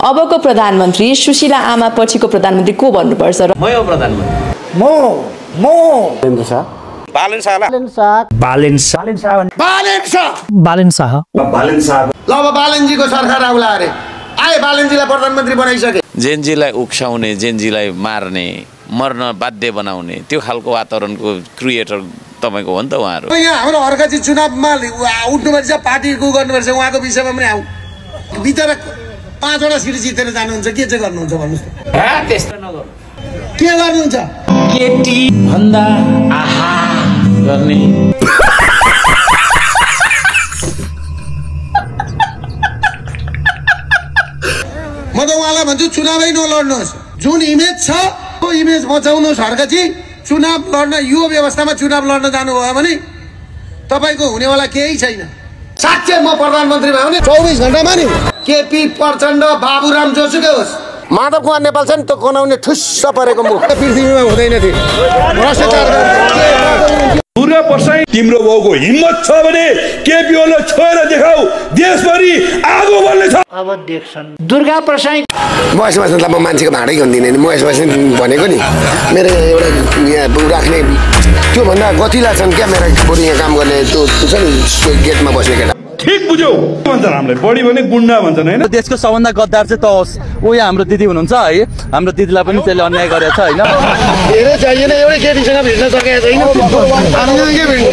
अबको प्रधानमन्त्री सुशीला आमा पछिको प्रधानमन्त्री को बन्नुपर्छ र? म हो प्रधानमन्त्री। बालेन शाह। ल अब बालेनजीको सरकार आउला अरे आए बालेनजीलाई प्रधानमन्त्री बनाइसके। जेनजीलाई उक्साउने, जेनजीलाई मार्ने, मर्न बाध्य बनाउने त्यो खालको वातावरणको क्रिएटर तपाईको हो नि त उहाँहरु। यहाँ हाम्रो अर्काजी चुनावमा उठ्नुपर्छ, पार्टीको गर्नुपर्छ, उहाँको विषयमा पनि आऊ। भित्र 5 वटा सिट जितेर जानुहुन्छ, के चाहिँ गर्नुहुन्छ भन्नुस् त? त्यस्तो नगर्नु। के गर्नुहुन्छ? केटी भन्दा आहा गर्ने। म त उहाँलाई भन्छु चुनावै नलड्नुहोस्। जुन इमेज छ त्यो इमेज बचाउनुहोस्। हर्कजी चुनाव लड्न यो व्यवस्थामा चुनाव लड्न जानुभयो भने तपाईको हुनेवाला केही छैन। साँच्चै म प्रधानमन्त्री भयो भने 24 घण्टामा नि केपी प्रचण्ड, बाबुराम जोसुकै होस्, माधव कुमार नेपाल छ नि त्यो गनाउने ठुस्स परेको मुख पृथ्वीमा हुँदैन थियो। भ्रष्टाचार गर्ने दुर्गा प्रसाई तिम्रो बाउको हिम्मत छ भने केपी ओलीलाई छोएर देखाऊ, देशभरि आगो बल्ने छ। अब देख्छन् दुर्गा प्रसाई म यसमा म मान्छेको भाँडै गन्दिनँ नि। म यसमा भनेको नि मेरो एउटा यहाँ राख्ने त्यो भन्दा गतिला छन् क्या मेरा बरु यहाँ काम गर्ने त्यो छ नि गेटमा बस्ने केटा। ठीक बुझ्यौ भन्छन् हामीलाई, बढी भने गुन्डा भन्छन् हैन। देशको सबभन्दा गद्दार चाहिँ त होस् ऊ यहाँ हाम्रो दिदी हुनुहुन्छ है। हाम्रो दिदीलाई पनि त्यसले अन्याय गरेछ हैन। धेरै चाहिएन, एउटै केटीसँग भिड्न सकेको छैन।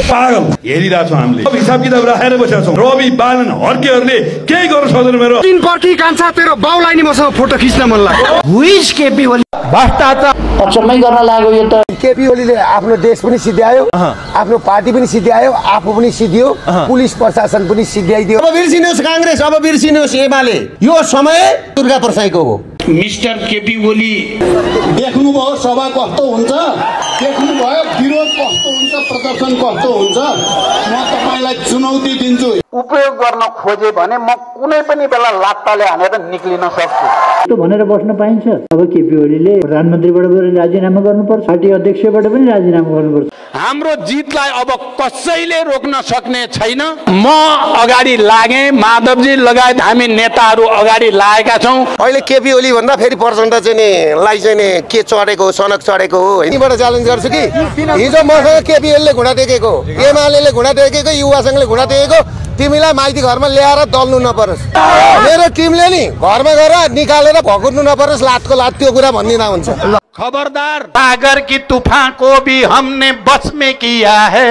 पागल हेरिरहेको छौँ हामीले, हिसाब किताब राखेर बसेका छौँ। रवि बालन हर्केहरूले केही गर्न सक्दैन। मेरो 3 पर्खी कान्छा तेरो बाउलाई नि मसँग फोटो खिच्न मन लाग्यो। हुइज केपी ओली भ्रष्टाचार अचम्मै गर्न लाग्यो। यो त केपी ओलीले आफ्नो देश पनि सिध्यायो, आफ्नो पार्टी पनि सिध्यायो, आफू पनि सिध्यो, पुलिस प्रशासन पनि सिध्याइदियो। अब बिर्सिनुहोस् कांग्रेस, अब बिर्सिनुहोस् एमाले। यो समय दुर्गा प्रसाईको हो। मिस्टर केपी ओली देख्नुभयो सभा कस्तो हुन्छ, देख्नुभयो विरोध कस्तो हुन्छ, प्रदर्शन कस्तो हुन्छ। म तपाईलाई चुनौती दिन्छु, उपयोग गर्न खोजे भने म कुनै पनि बेला लात्ताले हानेर निक्लिन सक्छु। त्यो भनेर बस्न पाइन्छ? अब केपी ओलीले प्रधानमन्त्रीबाट पनि राजीनामा गर्नुपर्छ, पार्टी अध्यक्षबाट पनि राजीनामा गर्नुपर्छ। हाम्रो जितलाई अब कसैले रोक्न सक्ने छैन। म अगाडि लागे, माधवजी लगायत हामी नेताहरू अगाडि लागेका छौँ। अहिले केपी ओली भन्दा फेरि प्रचण्ड चाहिँ नि लाई चाहिँ नि के चढेको, सनक चढेको हो। यहीँबाट च्यालेन्ज गर्छु कि हिजो मसँग केपी ओलीले घुँडा टेकेको, एमाले घुँडा टेकेको, युवा संघले घुँडा टेकेको, तिमीलाई माइती घरमा ल्याएर दल्नु नपरोस्। मेरो टिमले नि घरमा गएर निकालेर भकुर्नु नपरोस्, लातको लात त्यो कुरा भन्दिनँ हुन्छ। खबरदार, सागर की तूफान को भी हमने बस में किया है,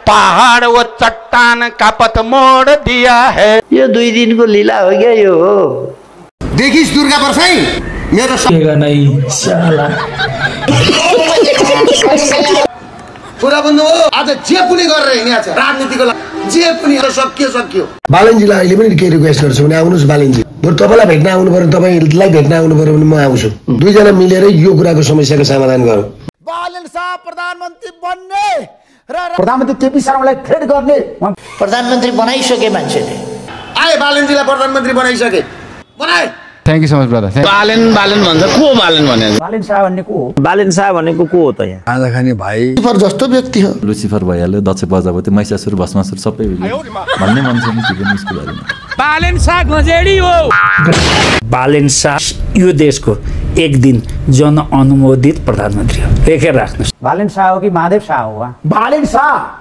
पहाड़ व चट्टान का पथ मोड़ दिया है। यो 2 दिनको लीला हो गया यो। देखिस् दुर्गा प्रसाई मेरो पुरा बन्धु हो। आज जे पनि गरेर हिँडेको छ राजनीतिको लागि, जे पनि सकियो। बालनजीलाई अहिले पनि के रिक्वेस्ट गर्छु भने आउनुहोस् बालनजी, बरु तपाईँलाई भेट्न आउनु पर्यो, तपाईँलाई भेट्न आउनु पर्यो भने म आउँछु। 2 जना मिलेर यो कुराको समस्याको समाधान गरौँ। बालन शाह प्रधानमन्त्री बन्ने र प्रधानमन्त्री केपी शर्मालाई थ्रेट गर्ने प्रधानमन्त्री बनाइसके मान्छेले। आए बालनजीलाई प्रधानमन्त्री बनाइसके, बनाए। Thank you so much brother. Balen भन्दा को बालेन भने? बालन शाह भन्ने को हो? बालेन शाह भनेको को हो त यहाँ? आँखा खाने भाइ लुसिफर जस्तो व्यक्ति हो। लुसिफर भइहाल्यो, दक्ष प्रजापति, महिषासुर, भस्मासुर सबै भन्ने मन छ नि के पनि उसको बारेमा। बालेन शाह गजेडी हो। बालेन शाह यो देशको एक दिन जन अनुमोदित प्रधानमन्त्री हो, लेखेर राख्नुस्। बालन शाह हो कि महादेव शाह हो? बालन शाह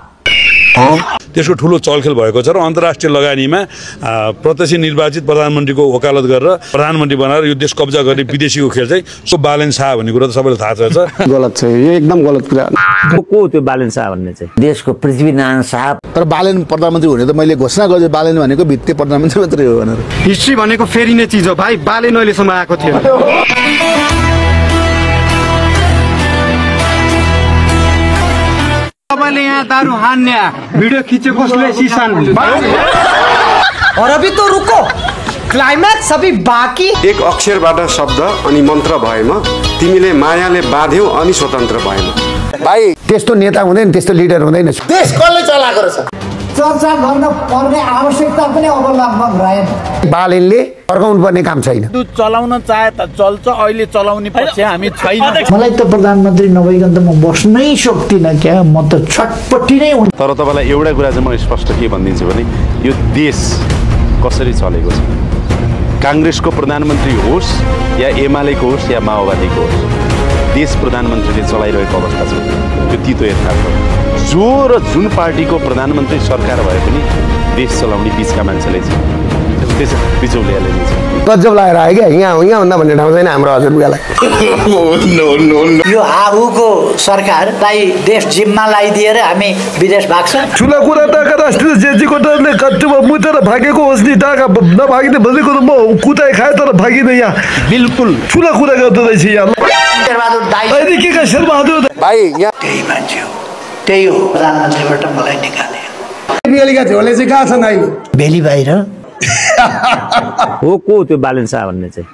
त्यसको ठुलो चलखेल भएको छ र अन्तर्राष्ट्रिय लगानीमा प्रत्यक्ष निर्वाचित प्रधानमन्त्रीको वकालत गरेर प्रधानमन्त्री बनाएर यो देश कब्जा गर्ने विदेशीको खेल चाहिँ सो बालेन शाह भन्ने कुरा त सबैलाई थाहा छ। गलत छ यो, एकदम गलत कुरा। को त्यो बालेन शाह भन्ने चाहिँ? देशको पृथ्वीनारायण शाह। तर बालेन प्रधानमन्त्री हुने त मैले घोषणा गरेँ, बालेन भनेको भित्ते प्रधानमन्त्री मात्रै हो भनेर। हिस्ट्री भनेको फेरिने चिज हो भाइ, बालेन अहिलेसम्म आएको थियो। तपाईँले यहाँ दारू हान्ने भिडियो खिचे कसले सिसान? और अभी तो रुको, क्लाइम्याक्स अभी बाँकी। एक अक्षरबाट शब्द अनि मन्त्र भएमा तिमीले मायाले बाँध्यौ अनि स्वतन्त्र भएमा। भाइ त्यस्तो नेता हुँदैन, त्यस्तो लिडर हुँदैन। देश कसले चलाएको रहेछ? चर्चा गर्न पर्ने आवश्यकता पनि अब लगभग रहेन। बालेनले फर्काउनु पर्ने काम छैन। चलाउन चाहे त चल्छ, अहिले चलाउने पछि हामी छैन। मलाई त प्रधानमन्त्री नभइकन त म बस्नै सक्दिनँ क्या, म त छटपट्टि नै हुँ। तर तपाईँलाई एउटा कुरा चाहिँ म स्पष्ट के भनिदिन्छु भने यो देश कसरी चलेको छ, काङ्ग्रेसको प्रधानमन्त्री होस् या एमालेको होस् या माओवादीको होस्, देश प्रधानमन्त्रीले चलाइरहेको अवस्था छ। त्यो तितो यथार्थ हो। जो र जुन पार्टीको प्रधानमन्त्री सरकार भए पनि देश चलाउने बिचका मान्छेले चाहिँ त्यस बिचौलियाले नै छ। गजब लागेर आयो क्या यहाँ भन्दा भन्ने ठाउँ छैन हाम्रो हजुरबुवालाई। यो हाबुको सरकारलाई देश जिम्मा लगाइदिएर हामी विदेश भाग्छ। ठुला कुरा टाका राष्ट्रिय जेजीको डरले कट्टुमा मुतेर भागेको होस् नि, टाका नभागिने भनेको त म कुटाइ खाएँ तर भागिनँ। यहाँ बिल्कुल ठुला कुरा गर्दो रहेछ यहाँ। अहिले के का शेरबहादुर भाइ यहाँ त्यही मान्छे हो, त्यही हो प्रधानमन्त्रीबाट मलाई निकाले। बेलीका झोले चाहिँ कहाँ छन् अहिले? बेली बाहिर हो को त्यो बालन शाह भन्ने चाहिँ